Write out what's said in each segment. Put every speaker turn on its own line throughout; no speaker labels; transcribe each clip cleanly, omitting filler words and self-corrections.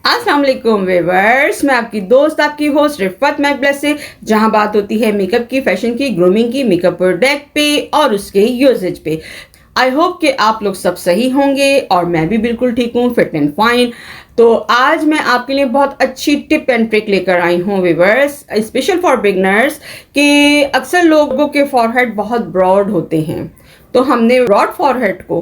अस्सलाम वालेकुम व्यूअर्स, मैं आपकी दोस्त आपकी होस्ट रिफत मैकब्लेस से, जहां बात होती है मेकअप की, फैशन की, ग्रूमिंग की, मेकअप प्रोडक्ट पे और उसके यूजेज पे। आई होप कि आप लोग सब सही होंगे और मैं भी बिल्कुल ठीक हूँ, फिट एंड फाइन। तो आज मैं आपके लिए बहुत अच्छी टिप एंड ट्रिक लेकर आई हूँ व्यूअर्स, स्पेशल फॉर बिगनर्स। कि अक्सर लोगों के फॉरहेड बहुत ब्रॉड होते हैं, तो हमने ब्रॉड फॉरहेड को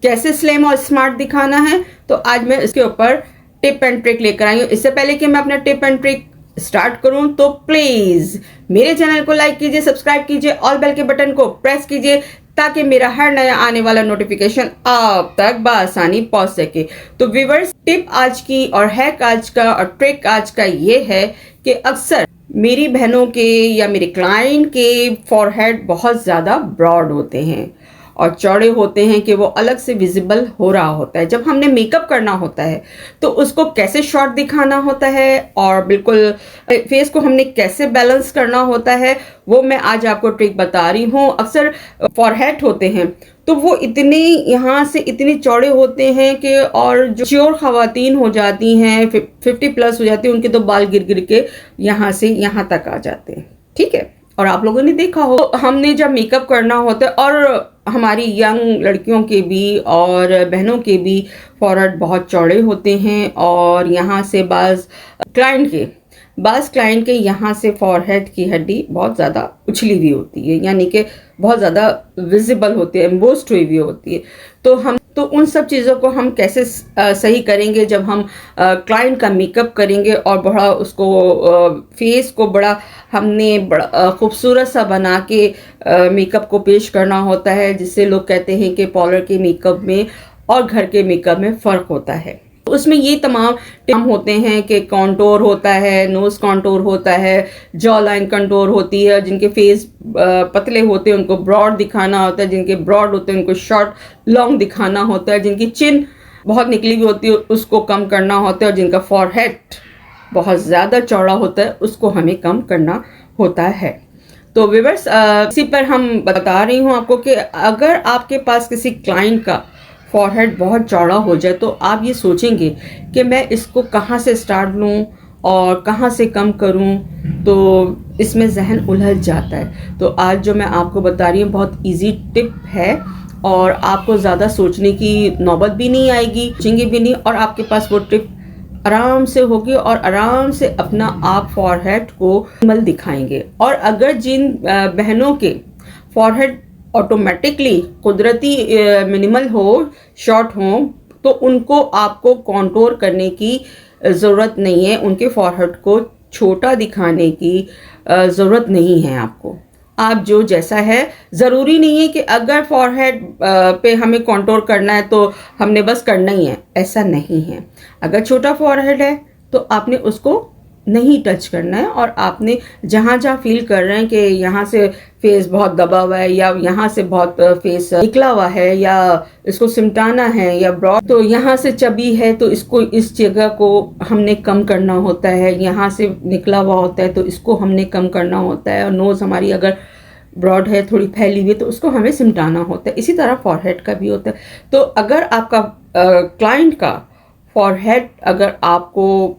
कैसे स्लिम और स्मार्ट दिखाना है, तो आज मैं इसके ऊपर टिप एंड ट्रिक लेकर आई हूँ। इससे पहले कि मैं अपना टिप एंड ट्रिक स्टार्ट करूं, तो प्लीज मेरे चैनल को लाइक कीजिए, सब्सक्राइब कीजिए, ऑल बेल के बटन को प्रेस कीजिए, ताकि मेरा हर नया आने वाला नोटिफिकेशन आप तक बआसानी पहुंच सके। तो व्यूअर्स, टिप आज की और हैक आज का और ट्रिक आज का ये है कि अक्सर मेरी बहनों के या मेरे क्लाइंट के फॉरहेड बहुत ज़्यादा ब्रॉड होते हैं और चौड़े होते हैं कि वो अलग से विजिबल हो रहा होता है। जब हमने मेकअप करना होता है तो उसको कैसे शॉर्ट दिखाना होता है और बिल्कुल फेस को हमने कैसे बैलेंस करना होता है, वो मैं आज आपको ट्रिक बता रही हूँ। अक्सर फॉरहेड होते हैं तो वो इतने यहाँ से इतने चौड़े होते हैं कि, और जो श्योर खवातीन हो जाती हैं 50 प्लस हो जाती हैं, उनके तो बाल गिर गिर के यहाँ से यहाँ तक आ जाते हैं। ठीक है, और आप लोगों ने देखा हो, हमने जब मेकअप करना होता है, और हमारी यंग लड़कियों के भी और बहनों के भी फॉरहेड बहुत चौड़े होते हैं, और यहाँ से बाज़ क्लाइंट के यहाँ से फॉरहेड की हड्डी बहुत ज़्यादा उछली हुई होती है, यानी कि बहुत ज़्यादा विजिबल होती है, एम्बोस्ड हुई होती है। तो उन सब चीज़ों को हम कैसे सही करेंगे जब हम क्लाइंट का मेकअप करेंगे, और बड़ा उसको फेस को बड़ा हमने बड़ा खूबसूरत सा बना के मेकअप को पेश करना होता है, जिससे लोग कहते हैं कि पार्लर के मेकअप में और घर के मेकअप में फ़र्क होता है। उसमें ये तमाम टिप होते हैं कि कॉन्टोर होता है, नोज कॉन्टोर होता है, जॉ लाइन कंटोर होती है, जिनके फेस पतले होते हैं उनको ब्रॉड दिखाना होता है, जिनके ब्रॉड होते हैं उनको शॉर्ट लॉन्ग दिखाना होता है, जिनकी चिन बहुत निकली हुई होती है उसको कम करना होता है, और जिनका फॉरहेड बहुत ज़्यादा चौड़ा होता है उसको हमें कम करना होता है। तो व्यूअर्स, इसी पर हम बता रही हूँ आपको कि अगर आपके पास किसी क्लाइंट का फॉरहेड बहुत चौड़ा हो जाए तो आप ये सोचेंगे कि मैं इसको कहाँ से स्टार्ट लूँ और कहाँ से कम करूँ, तो इसमें जहन उलझ जाता है। तो आज जो मैं आपको बता रही हूँ बहुत इजी टिप है, और आपको ज़्यादा सोचने की नौबत भी नहीं आएगी, सोचेंगे भी नहीं, और आपके पास वो टिप आराम से होगी और आराम से अपना आप फॉरहेड को मल दिखाएंगे। और अगर जिन बहनों के फॉरहेड ऑटोमेटिकली कुदरती मिनिमल हो, शॉर्ट हो, तो उनको आपको कॉन्टोर करने की ज़रूरत नहीं है, उनके फॉरहेड को छोटा दिखाने की ज़रूरत नहीं है आपको। आप जो जैसा है, ज़रूरी नहीं है कि अगर फॉरहेड पे हमें कॉन्टोर करना है तो हमने बस करना ही है, ऐसा नहीं है। अगर छोटा फॉरहेड है तो आपने उसको नहीं टच करना है, और आपने जहाँ जहाँ फील कर रहे हैं कि यहाँ से फेस बहुत दबा हुआ है या यहाँ से बहुत फेस निकला हुआ है या इसको सिमटाना है या ब्रॉड, तो यहाँ से चबी है तो इसको, इस जगह को हमने कम करना होता है, यहाँ से निकला हुआ होता है तो इसको हमने कम करना होता है, और नोज़ हमारी अगर ब्रॉड है, थोड़ी फैली हुई है, तो उसको हमें सिमटाना होता है। इसी तरह फॉरहेड का भी होता है। तो अगर आपका क्लाइंट का फॉरहेड अगर आपको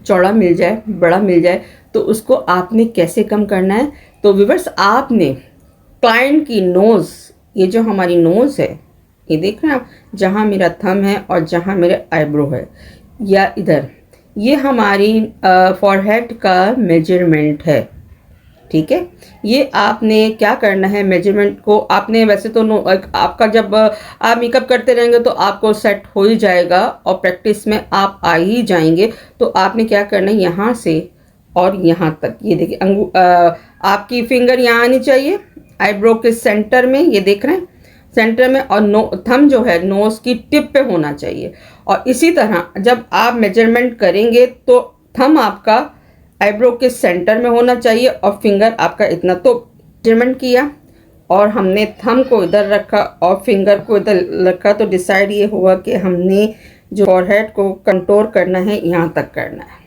चौड़ा मिल जाए, बड़ा मिल जाए, तो उसको आपने कैसे कम करना है, तो व्यूअर्स, आपने क्लाइंट की नोज़, ये जो हमारी नोज़ है, ये देख रहे हैं आप, जहाँ मेरा थंब है और जहाँ मेरे आईब्रो है, या इधर, ये हमारी फॉरहेड का मेजरमेंट है। ठीक है, ये आपने क्या करना है, मेजरमेंट को आपने वैसे तो आपका जब आप मेकअप करते रहेंगे तो आपको सेट हो ही जाएगा और प्रैक्टिस में आप आ ही जाएंगे। तो आपने क्या करना है, यहाँ से और यहाँ तक, ये देखिए आपकी फिंगर यहाँ आनी चाहिए आईब्रो के सेंटर में, ये देख रहे हैं सेंटर में, और थंब जो है नोज की टिप पे होना चाहिए। और इसी तरह जब आप मेजरमेंट करेंगे तो थंब आपका आईब्रो के सेंटर में होना चाहिए और फिंगर आपका इतना। तो मेजरमेंट किया और हमने थंब को इधर रखा और फिंगर को इधर रखा, तो डिसाइड ये हुआ कि हमने जो फॉरहेड को कंटोर करना है यहाँ तक करना है।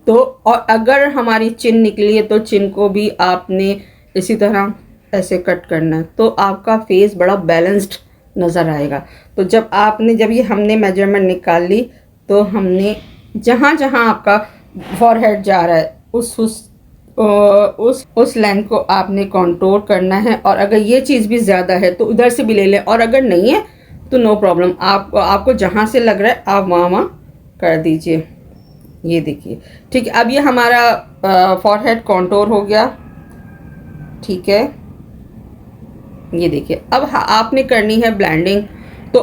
तो और अगर हमारी चिन निकली है तो चिन को भी आपने इसी तरह ऐसे कट करना है, तो आपका फेस बड़ा बैलेंस्ड नज़र आएगा। तो जब ये हमने मेजरमेंट निकाल ली, तो हमने जहाँ जहाँ आपका फॉरहेड जा रहा है उस लाइन को आपने कंट्रोल करना है। और अगर ये चीज़ भी ज़्यादा है तो उधर से भी ले लें, और अगर नहीं है तो नो प्रॉब्लम, आपको जहाँ से लग रहा है आप वहाँ कर दीजिए। ये देखिए, ठीक है। अब ये हमारा फॉरहेड कंटूर हो गया, ठीक है। ये देखिए, अब आपने करनी है ब्लेंडिंग। तो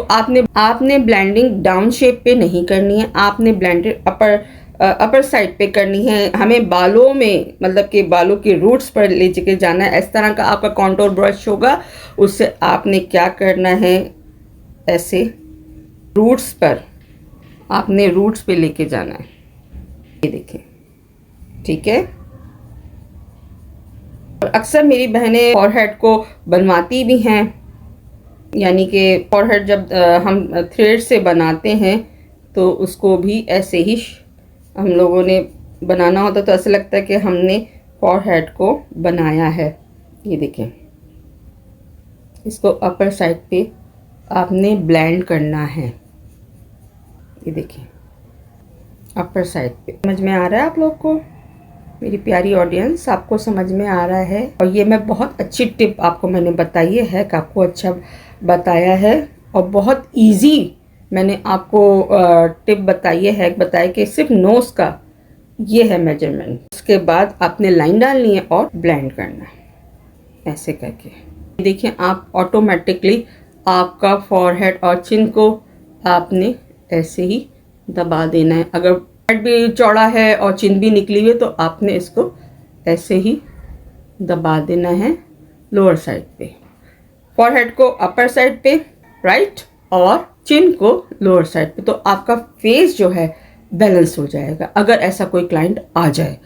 आपने ब्लेंडिंग डाउन शेप पे नहीं करनी है, आपने ब्लेंडिंग अपर साइड पे करनी है। हमें बालों में, मतलब कि बालों के रूट्स पर ले के जाना है। इस तरह का आपका कॉन्टोर ब्रश होगा, उससे आपने क्या करना है, ऐसे रूट्स पर, आपने रूट्स पे लेके जाना है। ये देखिए, ठीक है। और अक्सर मेरी बहनें फॉरहेड को बनवाती भी हैं, यानी कि फॉरहेड जब हम थ्रेड से बनाते हैं तो उसको भी ऐसे ही हम लोगों ने बनाना होता, तो ऐसा लगता है कि हमने फॉरहेड को बनाया है। ये देखें, इसको अपर साइड पे आपने ब्लेंड करना है। ये देखिए, अपर साइड पे। समझ में आ रहा है आप लोग को? मेरी प्यारी ऑडियंस, आपको समझ में आ रहा है? और ये मैं बहुत अच्छी टिप आपको मैंने बताई है कि आपको अच्छा बताया है, और बहुत इजी मैंने आपको टिप बताई कि सिर्फ नोज का ये है मेजरमेंट। उसके बाद आपने लाइन डालनी है और ब्लेंड करना है ऐसे करके। देखिए, आप ऑटोमेटिकली आपका फॉरहेड और चिन को आपने ऐसे ही दबा देना है। अगर फॉरहेड भी चौड़ा है और चिन भी निकली हुई है तो आपने इसको ऐसे ही दबा देना है लोअर साइड पे, फॉरहेड को अपर साइड पे राइट, और चिन को लोअर साइड पे। तो आपका फेस जो है बैलेंस हो जाएगा अगर ऐसा कोई क्लाइंट आ जाए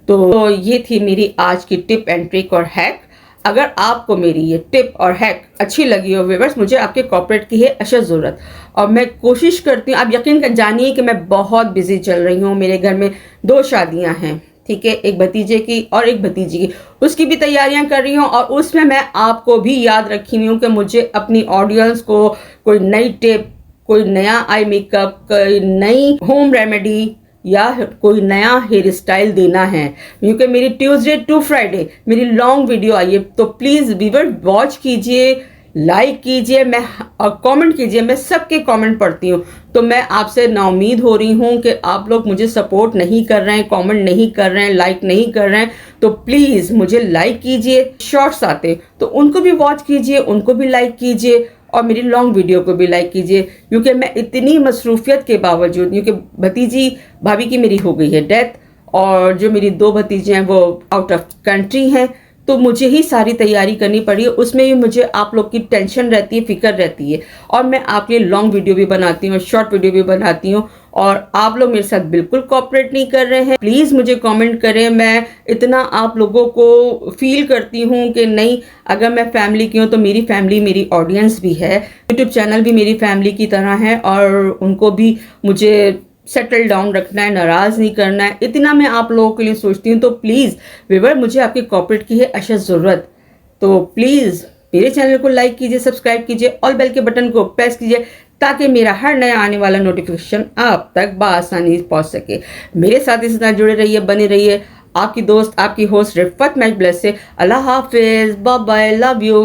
तो। ये थी मेरी आज की टिप एंड ट्रिक और हैक। अगर आपको मेरी ये टिप और हैक अच्छी लगी हो व्यूअर्स, मुझे आपके कॉर्पोरेट की है अशद ज़रूरत, और मैं कोशिश करती हूँ। आप यकीन कर जानिए कि मैं बहुत बिजी चल रही हूँ। मेरे घर में 2 शादियाँ हैं, ठीक है, एक भतीजे की और एक भतीजी की, उसकी भी तैयारियां कर रही हूँ। और उसमें मैं आपको भी याद रखी हुई हूँ कि मुझे अपनी ऑडियंस को कोई नई टिप, कोई नया आई मेकअप, कोई नई होम रेमेडी या कोई नया हेयर स्टाइल देना है, क्योंकि मेरी ट्यूसडे टू फ्राइडे मेरी लॉन्ग वीडियो आई है। तो प्लीज़ व्यूअर वॉच कीजिए, लाइक कीजिए, मैं और कमेंट कीजिए। मैं सबके कमेंट पढ़ती हूँ। तो मैं आपसे नाउमीद हो रही हूँ कि आप लोग मुझे सपोर्ट नहीं कर रहे हैं, कमेंट नहीं कर रहे हैं, लाइक नहीं कर रहे हैं, तो प्लीज़ मुझे लाइक कीजिए। शॉर्ट्स आते तो उनको भी वॉच कीजिए, उनको भी लाइक कीजिए, और मेरी लॉन्ग वीडियो को भी लाइक कीजिए। क्योंकि मैं इतनी मसरूफियत के बावजूद, क्योंकि भतीजी भाभी की मेरी हो गई है डेथ, और जो मेरी 2 भतीजे हैं वो आउट ऑफ कंट्री हैं, तो मुझे ही सारी तैयारी करनी पड़ी है। उसमें भी मुझे आप लोग की टेंशन रहती है, फिक्र रहती है, और मैं आपके लिए लॉन्ग वीडियो भी बनाती हूँ, शॉर्ट वीडियो भी बनाती हूँ, और आप लोग मेरे साथ बिल्कुल कोऑपरेट नहीं कर रहे हैं। प्लीज़ मुझे कमेंट करें। मैं इतना आप लोगों को फील करती हूँ कि नहीं, अगर मैं फैमिली की हूँ तो मेरी फैमिली, मेरी ऑडियंस भी है, यूट्यूब चैनल भी मेरी फैमिली की तरह है, और उनको भी मुझे सेटल डाउन रखना है, नाराज़ नहीं करना है, इतना मैं आप लोगों के लिए सोचती हूँ। तो प्लीज़ व्यूअर, मुझे आपके कॉर्पोरेट की है अशद ज़रूरत। तो प्लीज़ मेरे चैनल को लाइक कीजिए, सब्सक्राइब कीजिए, ऑल बेल के बटन को प्रेस कीजिए, ताकि मेरा हर नया आने वाला नोटिफिकेशन आप तक बआसानी पहुँच सके। मेरे साथ इस तरह जुड़े रहिए, बने रहिए। आपकी दोस्त, आपकी होस्ट रिफत मैक ब्लेस से। अल्लाह हाफिज़, बाय बाय, लव यू।